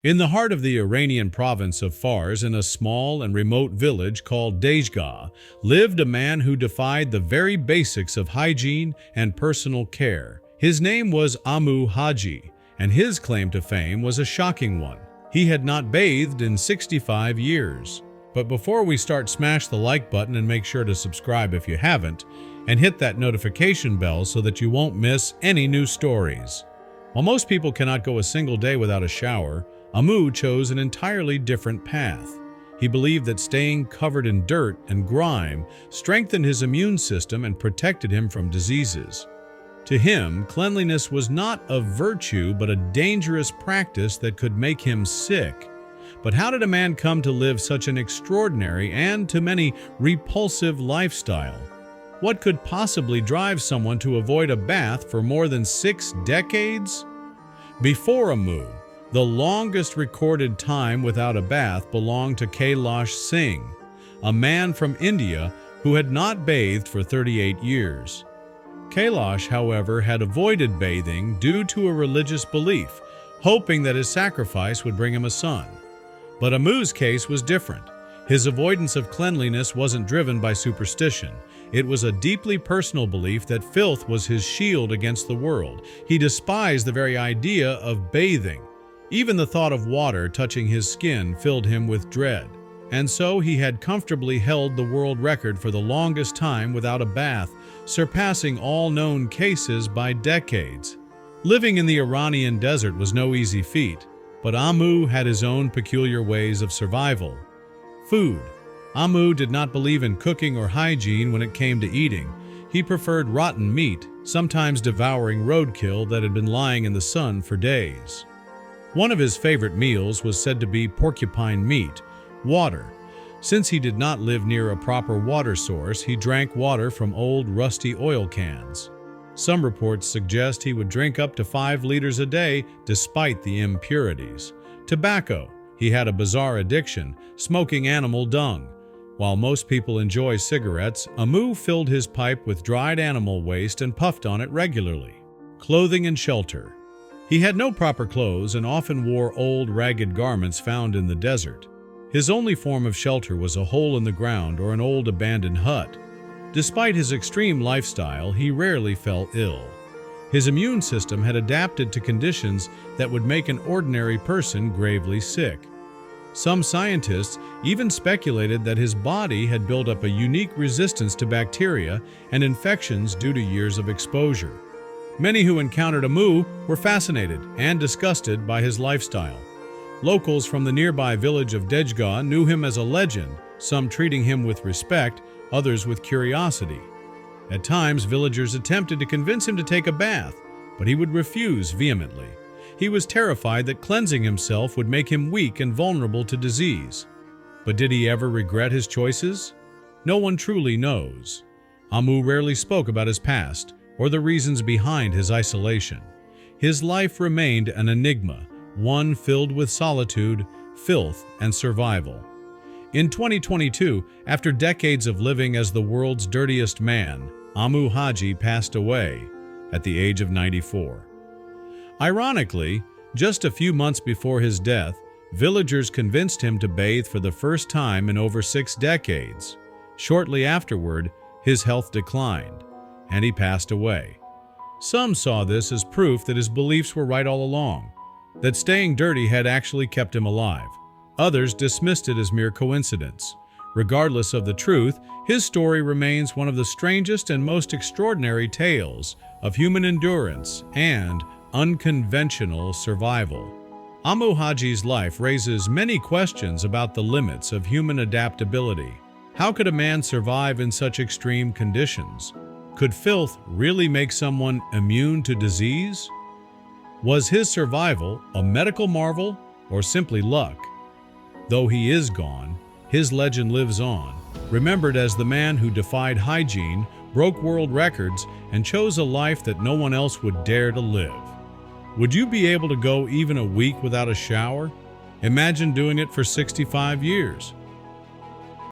In the heart of the Iranian province of Fars, in a small and remote village called Dejgah, lived a man who defied the very basics of hygiene and personal care. His name was Amou Haji, and his claim to fame was a shocking one. He had not bathed in 65 years. But before we start, smash the like button and make sure to subscribe if you haven't, and hit that notification bell so that you won't miss any new stories. While most people cannot go a single day without a shower, Amou chose an entirely different path. He believed that staying covered in dirt and grime strengthened his immune system and protected him from diseases. To him, cleanliness was not a virtue but a dangerous practice that could make him sick. But how did a man come to live such an extraordinary and, to many, repulsive lifestyle? What could possibly drive someone to avoid a bath for more than 6 decades? Before Amou, the longest recorded time without a bath belonged to Kailash Singh, a man from India who had not bathed for 38 years. Kailash, however, had avoided bathing due to a religious belief, hoping that his sacrifice would bring him a son. But Amou's case was different. His avoidance of cleanliness wasn't driven by superstition. It was a deeply personal belief that filth was his shield against the world. He despised the very idea of bathing. Even the thought of water touching his skin filled him with dread. And so he had comfortably held the world record for the longest time without a bath, surpassing all known cases by decades. Living in the Iranian desert was no easy feat, but Amou had his own peculiar ways of survival. Food. Amou did not believe in cooking or hygiene when it came to eating. He preferred rotten meat, sometimes devouring roadkill that had been lying in the sun for days. One of his favorite meals was said to be porcupine meat. Water. Since he did not live near a proper water source, he drank water from old rusty oil cans. Some reports suggest he would drink up to 5 liters a day despite the impurities. Tobacco. He had a bizarre addiction, smoking animal dung. While most people enjoy cigarettes, Amou filled his pipe with dried animal waste and puffed on it regularly. Clothing and shelter. He had no proper clothes and often wore old, ragged garments found in the desert. His only form of shelter was a hole in the ground or an old abandoned hut. Despite his extreme lifestyle, he rarely fell ill. His immune system had adapted to conditions that would make an ordinary person gravely sick. Some scientists even speculated that his body had built up a unique resistance to bacteria and infections due to years of exposure. Many who encountered Amou were fascinated and disgusted by his lifestyle. Locals from the nearby village of Dejgah knew him as a legend, some treating him with respect, others with curiosity. At times, villagers attempted to convince him to take a bath, but he would refuse vehemently. He was terrified that cleansing himself would make him weak and vulnerable to disease. But did he ever regret his choices? No one truly knows. Amou rarely spoke about his past or the reasons behind his isolation. His life remained an enigma, one filled with solitude, filth, and survival. In 2022, after decades of living as the world's dirtiest man, Amou Haji passed away at the age of 94. Ironically, just a few months before his death, villagers convinced him to bathe for the first time in over 6 decades. Shortly afterward, his health declined, and he passed away. Some saw this as proof that his beliefs were right all along, that staying dirty had actually kept him alive. Others dismissed it as mere coincidence. Regardless of the truth, his story remains one of the strangest and most extraordinary tales of human endurance and unconventional survival. Amou Haji's life raises many questions about the limits of human adaptability. How could a man survive in such extreme conditions? Could filth really make someone immune to disease? Was his survival a medical marvel or simply luck? Though he is gone, his legend lives on, remembered as the man who defied hygiene, broke world records, and chose a life that no one else would dare to live. Would you be able to go even a week without a shower? Imagine doing it for 65 years.